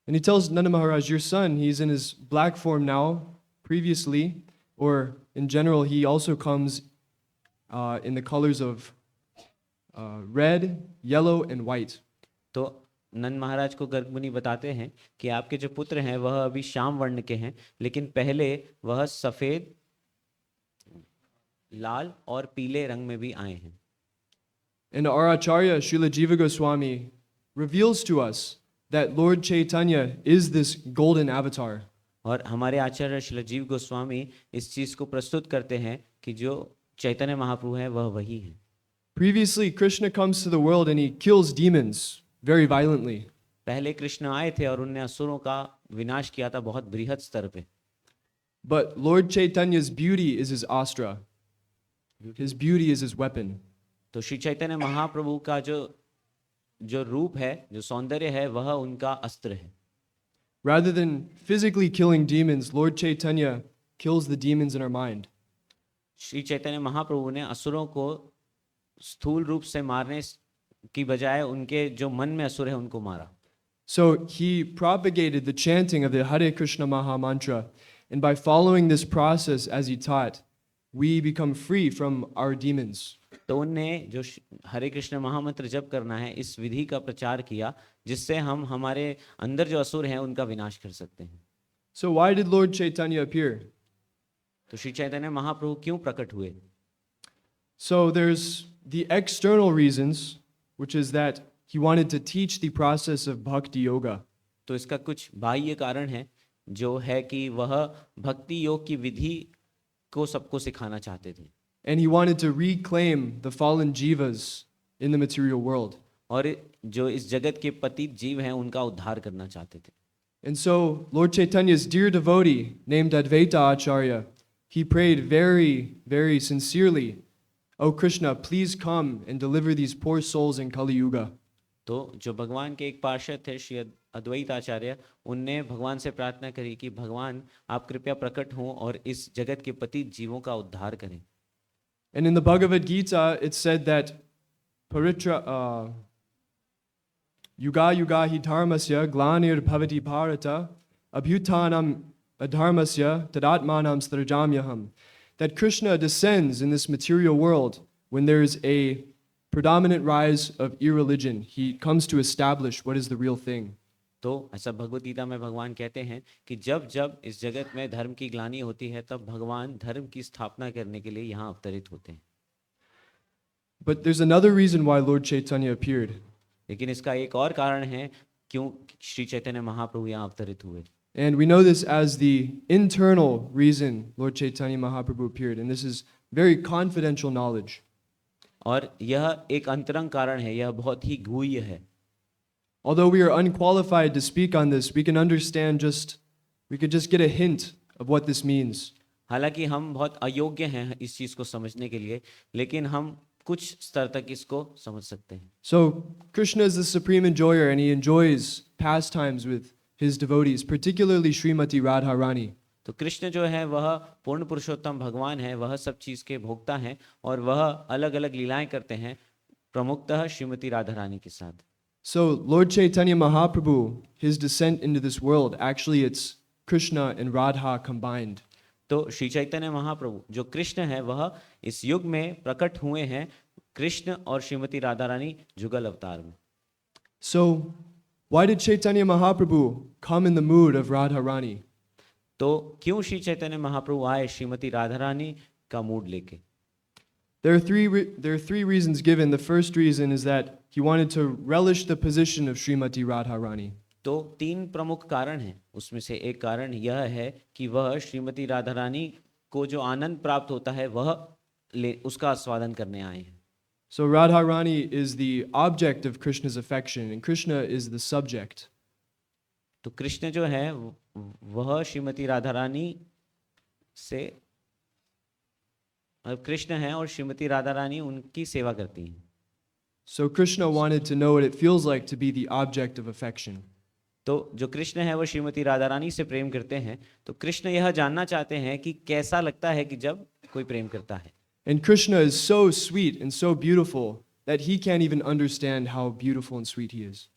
Speaker 2: And he tells Nanda Maharaj, your son, he's in his black form now, previously, or in general, he also comes in the colors of red, yellow, and white.
Speaker 1: तो नंद महाराज को गर्ग मुनि बताते हैं कि आपके जो पुत्र हैं वह अभी श्याम वर्ण के हैं, लेकिन पहले वह सफेद, लाल और पीले रंग में भी आए हैं।
Speaker 2: And our Acharya, Srila Jiva Goswami, reveals to us that Lord Chaitanya is this golden avatar.
Speaker 1: और हमारे आचार्य श्रील जीव गोस्वामी इस चीज को प्रस्तुत करते हैं कि जो चैतन्य महाप्रभु है वह वही है।
Speaker 2: Previously, Krishna comes to the world and he kills demons very violently.
Speaker 1: पहले कृष्ण आए थे और उन्होंने असुरों का विनाश किया था बहुत बृहद स्तर पे।
Speaker 2: But Lord Chaitanya's beauty is his astra. His beauty is his weapon.
Speaker 1: तो श्री चैतन्य महाप्रभु का जो रूप है, जो सौंदर्य है, वह उनका अस्त्र है।
Speaker 2: Rather than physically killing demons, Lord Chaitanya kills the demons in our mind.
Speaker 1: Shri Chaitanya Mahaprabhu ने असुरों को स्थूल रूप से मारने की बजाय उनके जो मन में असुर है उनको मारा।
Speaker 2: So he propagated the chanting of the Hare Krishna Maha Mantra, and by following this process as he taught, we become free from our demons.
Speaker 1: तो उनने जो हरे कृष्ण महामंत्र जप करना है इस विधि का प्रचार किया, जिससे हम हमारे अंदर जो असुर हैं उनका विनाश कर सकते हैं।
Speaker 2: So why did Lord Chaitanya appear?
Speaker 1: तो श्री चैतन्य महाप्रभु क्यों प्रकट हुए?
Speaker 2: So there's the external reasons, which is that he wanted to teach the process of bhakti yoga.
Speaker 1: तो इसका कुछ बाह्य कारण है जो है कि वह भक्ति योग की विधि को सबको सिखाना चाहते थे।
Speaker 2: And he wanted to reclaim the fallen jivas in the material world.
Speaker 1: और जो इस जगत के पतित जीव हैं उनका उद्धार करना चाहते थे।
Speaker 2: And so Lord Chaitanya's dear devotee named Advaita Acharya he prayed very, very sincerely, "Oh Krishna, please come and deliver these poor souls in Kali Yuga."
Speaker 1: तो जो भगवान के एक पार्षद थे श्री अद्वैत आचार्य, उनने भगवान से प्रार्थना करी कि भगवान आप कृपया प्रकट हों और इस जगत के पतित जीवों का उद्धार करें।
Speaker 2: And in the Bhagavad Gita, it said that Yuga Yuga hi dharmasya glanir bhavati bharata abhyutanam adharmasya tadatmanam strajamyaham. That Krishna descends in this material world when there is a predominant rise of irreligion. He comes to establish what is the real thing.
Speaker 1: तो ऐसा भगवत गीता में भगवान कहते हैं कि जब जब इस जगत में धर्म की ग्लानि होती है, तब भगवान धर्म की स्थापना करने के लिए यहाँ अवतरित होते हैं।
Speaker 2: But there's another reason why Lord Chaitanya appeared.
Speaker 1: लेकिन इसका एक और कारण है क्यों श्री चैतन्य महाप्रभु यहाँ अवतरित हुए।
Speaker 2: And we know this as the internal reason Lord Chaitanya Mahaprabhu appeared. And this is very confidential knowledge.
Speaker 1: और यह एक अंतरंग कारण है, यह बहुत ही गुह्य है।
Speaker 2: Although we are unqualified to speak on this, we could just get a hint of what this means.
Speaker 1: हालांकि हम बहुत अयोग्य हैं इस चीज को समझने के लिए, लेकिन हम कुछ स्तर तक इसको समझ सकते हैं।
Speaker 2: So Krishna is the supreme enjoyer and he enjoys pastimes with his devotees, particularly Srimati Radharani.
Speaker 1: तो कृष्ण जो है वह पूर्ण पुरुषोत्तम भगवान है, वह सब चीज के भोक्ता हैं और वह अलग अलग लीलाएं करते हैं, प्रमुखतः श्रीमती राधा रानी के साथ।
Speaker 2: So Lord Chaitanya Mahaprabhu, his descent into this world, actually it's Krishna and Radha combined.
Speaker 1: तो श्री चैतन्य महाप्रभु जो कृष्ण है वह इस युग में प्रकट हुए हैं, कृष्ण और श्रीमती राधा रानी जुगल अवतार में।
Speaker 2: So why did Chaitanya Mahaprabhu come in the mood of Radharani?
Speaker 1: तो क्यों श्री चैतन्य महाप्रभु आए श्रीमती राधा रानी का मूड लेके?
Speaker 2: There are three reasons given. The first reason is that he wanted to relish the position of Srimati Radharani.
Speaker 1: तो तीन प्रमुख कारण हैं, उसमें से एक कारण यह है कि वह श्रीमती राधा रानी को जो आनंद प्राप्त होता है वह उसका आस्वादन करने आए हैं।
Speaker 2: So Radharani is the object of Krishna's affection and Krishna is the subject.
Speaker 1: तो कृष्ण जो है वह श्रीमती राधा रानी से कृष्ण है और श्रीमती राधा रानी उनकी सेवा करती हैं।
Speaker 2: So Krishna wanted to know what it feels like to be the object of affection.
Speaker 1: तो जो कृष्ण है वो श्रीमती राधा रानी से प्रेम करते हैं, तो कृष्ण यह जानना चाहते हैं कि कैसा लगता है कि जब कोई प्रेम करता है।
Speaker 2: And Krishna is so sweet and so beautiful that he can't even understand how beautiful and sweet he is.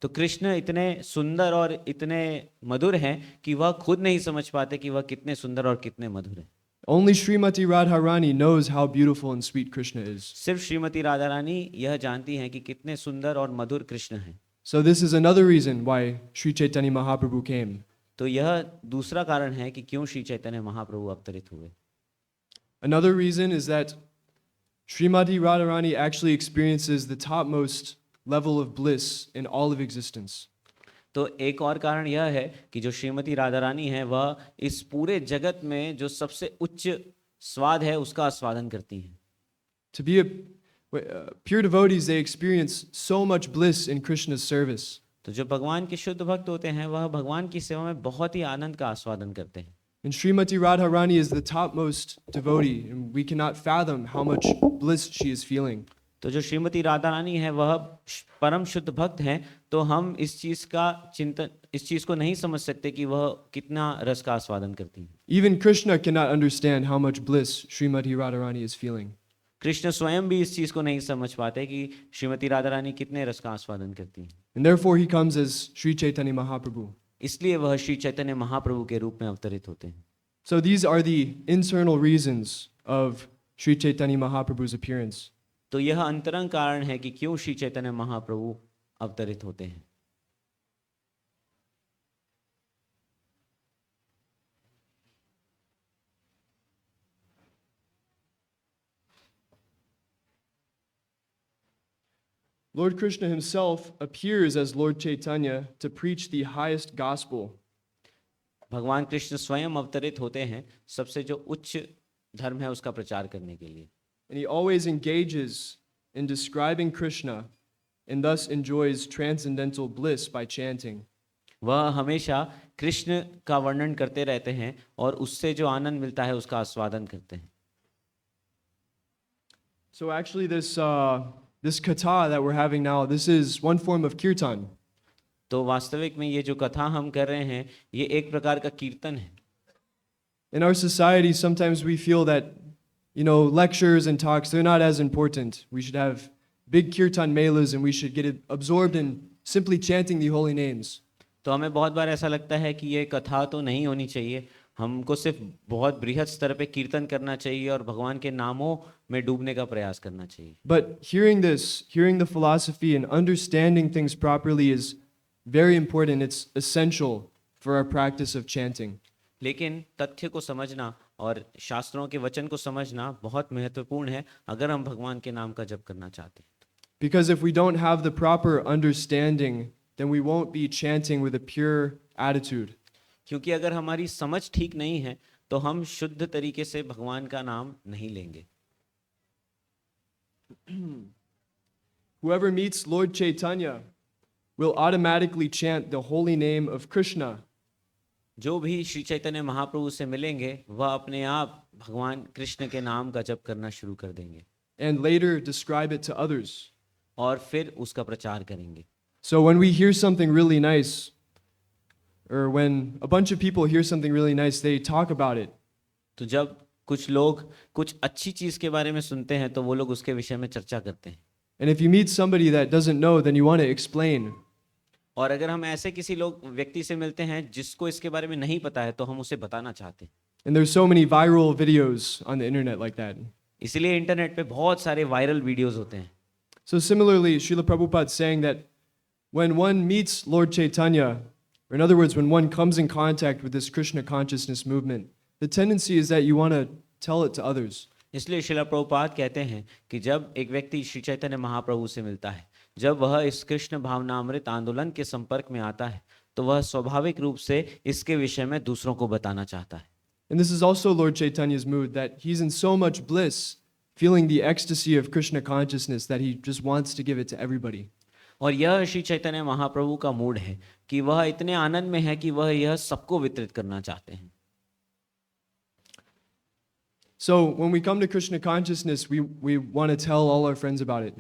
Speaker 1: तो कृष्ण इतने सुंदर और इतने मधुर हैं कि वह खुद नहीं समझ पाते कि वह कितने सुंदर और कितने मधुर हैं।
Speaker 2: Only Srimati Radharani knows how beautiful and sweet Krishna is.
Speaker 1: सिर्फ श्रीमती राधा रानी यह जानती हैं कि कितने सुंदर और मधुर कृष्ण हैं।
Speaker 2: So this is another reason why Sri Chaitanya Mahaprabhu came.
Speaker 1: तो यह दूसरा कारण है कि क्यों श्री चैतन्य महाप्रभु अवतरित हुए।
Speaker 2: Another reason is that Srimati Radharani actually experiences the topmost level of bliss in all of existence.
Speaker 1: तो एक और कारण यह है कि जो श्रीमती राधा रानी है वह इस पूरे जगत में जो सबसे उच्च स्वाद है उसका आस्वादन करती हैं।
Speaker 2: To be pure devotees, they experience so much bliss in Krishna's service.
Speaker 1: तो जो भगवान के शुद्ध भक्त होते हैं वह भगवान की सेवा में बहुत ही आनंद का आस्वादन करते हैं।
Speaker 2: And Srimati Radharani is the topmost devotee, and we cannot fathom how much bliss she is feeling.
Speaker 1: तो जो श्रीमती राधा रानी है वह परम शुद्ध भक्त हैं, तो हम इस चीज को नहीं समझ सकते कि वह कितना रस का आस्वादन करती हैं।
Speaker 2: Even Krishna cannot understand how much bliss Srimati Radharani is feeling.
Speaker 1: Krishna स्वयं भी इस चीज को नहीं समझ पाते कि श्रीमती राधा रानी कितने रस का आस्वादन करती हैं।
Speaker 2: And therefore he comes as Sri Chaitanya Mahaprabhu.
Speaker 1: इसलिए वह श्री चैतन्य महाप्रभु के रूप में अवतरित होते हैं।
Speaker 2: So these are the internal reasons of Sri Chaitanya Mahaprabhu's appearance.
Speaker 1: तो यह अंतरंग कारण है कि क्यों श्री चैतन्य महाप्रभु अवतरित होते हैं।
Speaker 2: Lord Krishna himself appears as Lord Chaitanya to preach the highest gospel.
Speaker 1: भगवान कृष्ण स्वयं अवतरित होते हैं सबसे जो उच्च धर्म है उसका प्रचार करने के लिए।
Speaker 2: And he always engages in describing Krishna and thus enjoys transcendental bliss by chanting.
Speaker 1: वह हमेशा कृष्ण का वर्णन करते रहते हैं और उससे जो आनंद मिलता है उसका आस्वादन करते हैं.
Speaker 2: So actually, this katha that we're having now, this is one form of kirtan.
Speaker 1: तो वास्तविक में ये जो कथा हम कर रहे हैं ये एक प्रकार का कीर्तन है.
Speaker 2: In our society, sometimes we feel that, lectures and talks, they're not as important. We should have big kirtan melas and we should get absorbed in simply chanting the holy names.
Speaker 1: तो हमें बहुत बार ऐसा लगता है कि ये कथा तो नहीं होनी चाहिए, हमको सिर्फ बहुत बृहद स्तर पे कीर्तन करना चाहिए और भगवान के नामों में डूबने का प्रयास करना चाहिए.
Speaker 2: But hearing this, hearing the philosophy and understanding things properly is very important. It's essential for our practice of chanting.
Speaker 1: लेकिन तथ्य को समझना और शास्त्रों के वचन को समझना बहुत महत्वपूर्ण है अगर हम भगवान के नाम का जप करना चाहते हैं.
Speaker 2: Because if we don't have the proper understanding, then we won't be chanting with a pure attitude.
Speaker 1: क्योंकि अगर हमारी समझ ठीक नहीं है तो हम शुद्ध तरीके से भगवान का नाम नहीं लेंगे.
Speaker 2: Whoever meets Lord Chaitanya will automatically chant the holy name of Krishna.
Speaker 1: जो भी श्री चैतन्य महाप्रभु से मिलेंगे वह अपने आप भगवान कृष्ण के नाम का जप करना शुरू कर देंगे
Speaker 2: And later describe it to others.
Speaker 1: और फिर उसका प्रचार करेंगे.
Speaker 2: So when we hear something really nice, or when a bunch of people hear something really nice, they talk about it.
Speaker 1: तो जब कुछ लोग कुछ अच्छी चीज के बारे में सुनते हैं तो वो लोग उसके विषय में चर्चा करते हैं.
Speaker 2: And if you meet somebody that doesn't know, then you want to explain.
Speaker 1: और अगर हम ऐसे किसी व्यक्ति से मिलते हैं जिसको इसके बारे में नहीं पता है तो हम उसे बताना चाहते हैं.
Speaker 2: And there's so many viral videos on the internet like that.
Speaker 1: इसलिए इंटरनेट पे बहुत सारे वायरल वीडियोस होते हैं.
Speaker 2: So similarly, Srila Prabhupada saying that when one meets Lord Chaitanya, or in other words, when one comes in contact with this Krishna consciousness movement, the tendency is that you want to tell it to others.
Speaker 1: इसलिए श्रील प्रभुपाद कहते हैं कि जब एक व्यक्ति श्री चैतन्य महाप्रभु से मिलता है, जब वह इस कृष्ण भावनामृत आंदोलन के संपर्क में आता है तो वह स्वाभाविक रूप से इसके विषय में दूसरों को बताना चाहता है.
Speaker 2: And this is also Lord Chaitanya's mood, that he's in so much bliss, feeling the ecstasy of Krishna consciousness, that he just wants to give it to everybody.
Speaker 1: और यह श्री चैतन्य महाप्रभु का मूड है कि वह इतने आनंद में है कि वह यह सबको वितरित करना चाहते हैं.
Speaker 2: So when we come to Krishna consciousness, we want to tell all our friends about it.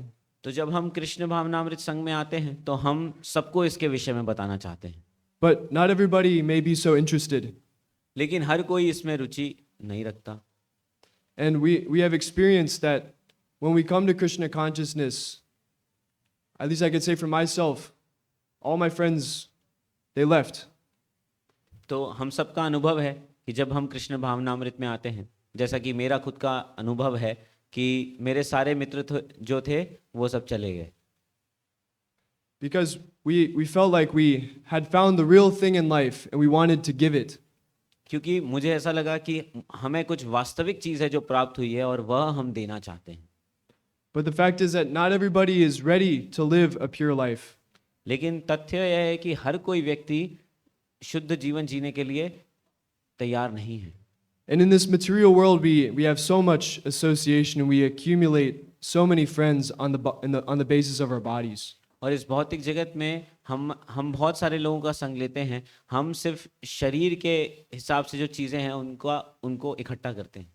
Speaker 1: तो जब हम कृष्ण भावनामृत संघ में आते हैं तो हम सबको इसके विषय में बताना चाहते हैं.
Speaker 2: But not everybody may be so interested.
Speaker 1: लेकिन हर कोई इसमें रुचि नहीं रखता.
Speaker 2: And we have experienced that when we come to Krishna consciousness, at least I could say for myself, all my friends, they left.
Speaker 1: तो हम सबका अनुभव है कि जब हम कृष्ण भावनामृत में आते हैं, जैसा कि मेरा खुद का अनुभव है कि मेरे सारे मित्र जो थे वो सब चले गए.
Speaker 2: Because we felt like we had found the real thing in life and we wanted to give it.
Speaker 1: क्योंकि मुझे ऐसा लगा कि हमें कुछ वास्तविक चीज़ है जो प्राप्त हुई है और वह हम देना चाहते हैं.
Speaker 2: But the fact is that not everybody is ready to live a pure life.
Speaker 1: लेकिन तथ्य यह है कि हर कोई व्यक्ति शुद्ध जीवन जीने के लिए तैयार नहीं है.
Speaker 2: And in this material world, we have so much association and we accumulate so many friends on the basis of our bodies.
Speaker 1: और इस भौतिक जगत में हम बहुत सारे लोगों का संग लेते हैं. हम सिर्फ शरीर के हिसाब से जो चीज़ें हैं उनको इकट्ठा करते हैं.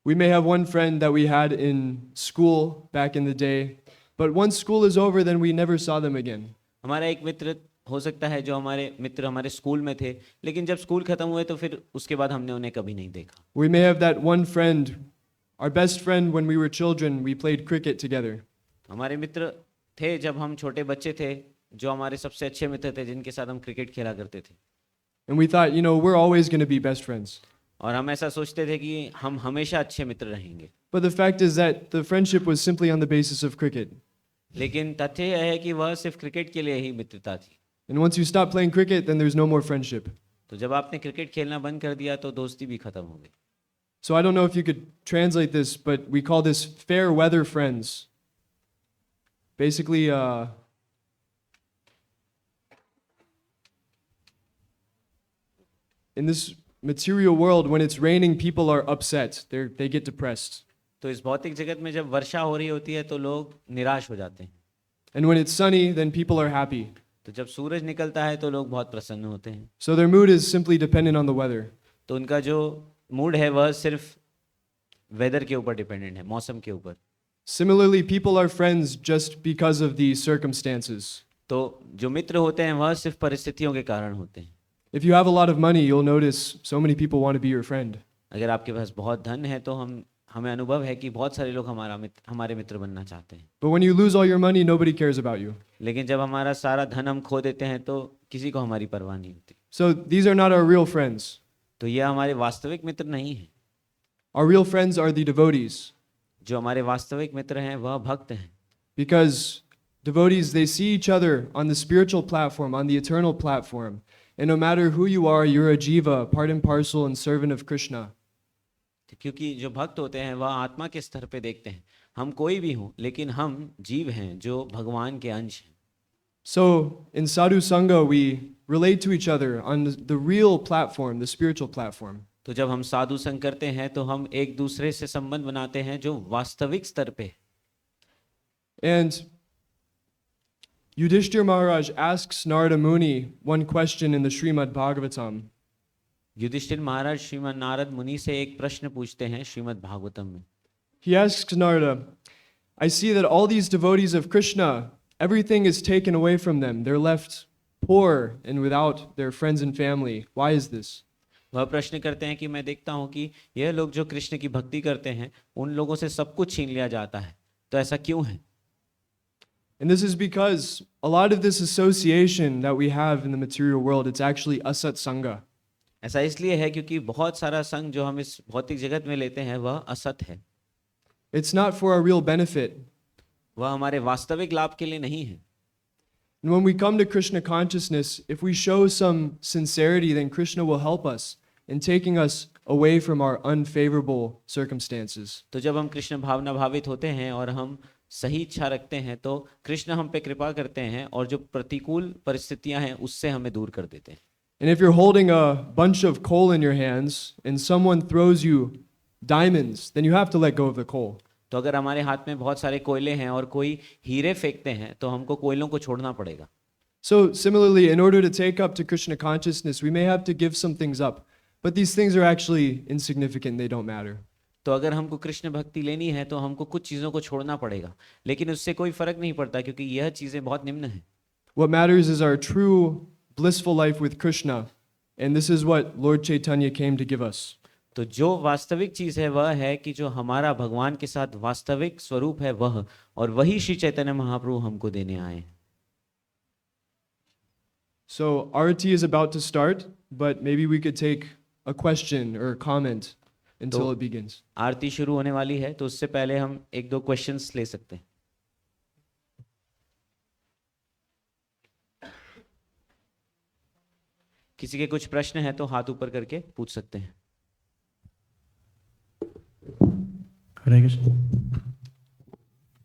Speaker 2: We may have one friend that we had in school back in the day, but once school is over, then we never saw them again.
Speaker 1: हमारा एक मित्र हो सकता है जो हमारे मित्र हमारे स्कूल में थे, लेकिन जब स्कूल खत्म हुए तो फिर उसके बाद हमने उन्हें कभी नहीं देखा.
Speaker 2: We may have that one friend, our best friend when we were children, we played cricket together.
Speaker 1: हमारे मित्र थे जब हम छोटे बच्चे थे, जो हमारे सबसे अच्छे मित्र थे जिनके साथ हम क्रिकेट खेला करते थे.
Speaker 2: And we thought, we're always going to be best friends.
Speaker 1: और हम ऐसा सोचते थे कि हम हमेशा अच्छे मित्र रहेंगे.
Speaker 2: But the fact is that the friendship was simply on the basis of cricket.
Speaker 1: लेकिन तथ्य यह है कि वह सिर्फ क्रिकेट के लिए ही मित्रता थी.
Speaker 2: And once you stop playing cricket, then there's no more friendship.
Speaker 1: तो जब आपने क्रिकेट खेलना बंद कर दिया तो दोस्ती भी खत्म हो गई.
Speaker 2: So I don't know if you could translate this, but we call this fair weather friends. Basically, in this material world, when it's raining, people are upset. They get depressed.
Speaker 1: तो इस भौतिक जगत में जब वर्षा हो रही होती है तो लोग निराश हो जाते हैं.
Speaker 2: And when it's sunny, then people are happy.
Speaker 1: तो जब सूरज निकलता है तो लोग बहुत प्रसन्न होते हैं।
Speaker 2: So their mood is simply dependent on the weather.
Speaker 1: तो उनका जो मूड है वह सिर्फ वेदर के ऊपर डिपेंडेंट है, मौसम के ऊपर।
Speaker 2: Similarly, people are friends just because of the circumstances.
Speaker 1: तो जो मित्र होते हैं वह सिर्फ परिस्थितियों के कारण होते हैं।
Speaker 2: If you have a lot of money, you'll notice so many people want to be your friend.
Speaker 1: अगर आपके पास बहुत धन है तो हमें अनुभव है कि बहुत सारे लोग हमारे मित्र बनना चाहते हैं।
Speaker 2: But when you lose all your money, nobody cares about you.
Speaker 1: लेकिन जब हमारा सारा धन हम खो देते हैं तो किसी को हमारी परवाह नहीं होती।
Speaker 2: So these are not our real friends.
Speaker 1: तो ये हमारे वास्तविक मित्र नहीं हैं।
Speaker 2: Our real friends are the devotees.
Speaker 1: जो हमारे वास्तविक मित्र हैं वह भक्त हैं।
Speaker 2: Because devotees, they see each other on the spiritual platform, on the eternal platform. And no matter who you are, you're a jiva, part and parcel and servant of Krishna.
Speaker 1: क्योंकि जो भक्त होते हैं वह आत्मा के स्तर पे देखते हैं, हम कोई भी हों लेकिन हम जीव हैं जो भगवान के अंश हैं।
Speaker 2: So in Sadhu Sangha, we relate to each other on the real platform, the spiritual platform.
Speaker 1: तो जब हम साधु संग करते हैं तो हम एक दूसरे से संबंध बनाते हैं जो वास्तविक स्तर पे।
Speaker 2: And Yudhishthir Maharaj asks Narada Muni one question in the Srimad Bhagavatam.
Speaker 1: Yudhishthir महाराज श्रीमद् नारद मुनि से एक प्रश्न पूछते हैं श्रीमद् भागवतम में।
Speaker 2: He asks Narada, I see that all these devotees of Krishna, everything is taken away from them. They're left poor and without their friends and family. Why is this?
Speaker 1: वह प्रश्न करते हैं कि मैं देखता हूँ कि यह लोग जो कृष्ण की भक्ति करते हैं उन लोगों से सब कुछ छीन लिया जाता है, तो ऐसा क्यों है?
Speaker 2: And this is because a lot of this association that we have in the material world, it's actually asat sangha.
Speaker 1: ऐसा इसलिए है क्योंकि बहुत सारा संग जो हम इस भौतिक जगत में लेते हैं वह असत है।
Speaker 2: It's not for our real benefit.
Speaker 1: वह हमारे वास्तविक लाभ के लिए नहीं है।
Speaker 2: And when we come to Krishna consciousness, if we show some sincerity, then Krishna will help us in taking us away from our unfavorable circumstances.
Speaker 1: तो जब हम कृष्ण भावना भावित होते हैं और हम सही इच्छा रखते हैं तो कृष्ण हम पे कृपा करते हैं और जो प्रतिकूल परिस्थितियां हैं उससे हमें दूर कर देते हैं।
Speaker 2: And if you're holding a bunch of coal in your hands and someone throws you diamonds, then you have to let go of the coal.
Speaker 1: तो अगर हमारे हाथ में बहुत सारे कोयले हैं और कोई हीरे फेंकते हैं तो हमको कोयलों को छोड़ना पड़ेगा।
Speaker 2: So similarly, in order to take up to Krishna consciousness, we may have to give some things up. But these things are actually insignificant, they don't matter.
Speaker 1: तो अगर हमको कृष्ण भक्ति लेनी है तो हमको कुछ चीज़ों को छोड़ना पड़ेगा, लेकिन उससे कोई फर्क नहीं पड़ता क्योंकि यह चीज़ें बहुत निम्न हैं।
Speaker 2: What matters is our true blissful life with Krishna. And this is what Lord Chaitanya came to give us.
Speaker 1: तो जो वास्तविक चीज़ है वह है कि जो हमारा भगवान के साथ वास्तविक स्वरूप है वह, और वही श्री चैतन्य महाप्रभु हमको देने आए हैं।
Speaker 2: So Arati is about to start, but maybe we could take a question or a comment until it begins.
Speaker 1: आरती शुरू होने वाली है तो उससे पहले हम एक दो क्वेश्चंस ले सकते हैं। किसी के कुछ प्रश्न है तो हाथ ऊपर करके पूछ सकते हैं।
Speaker 3: हरे कृष्ण।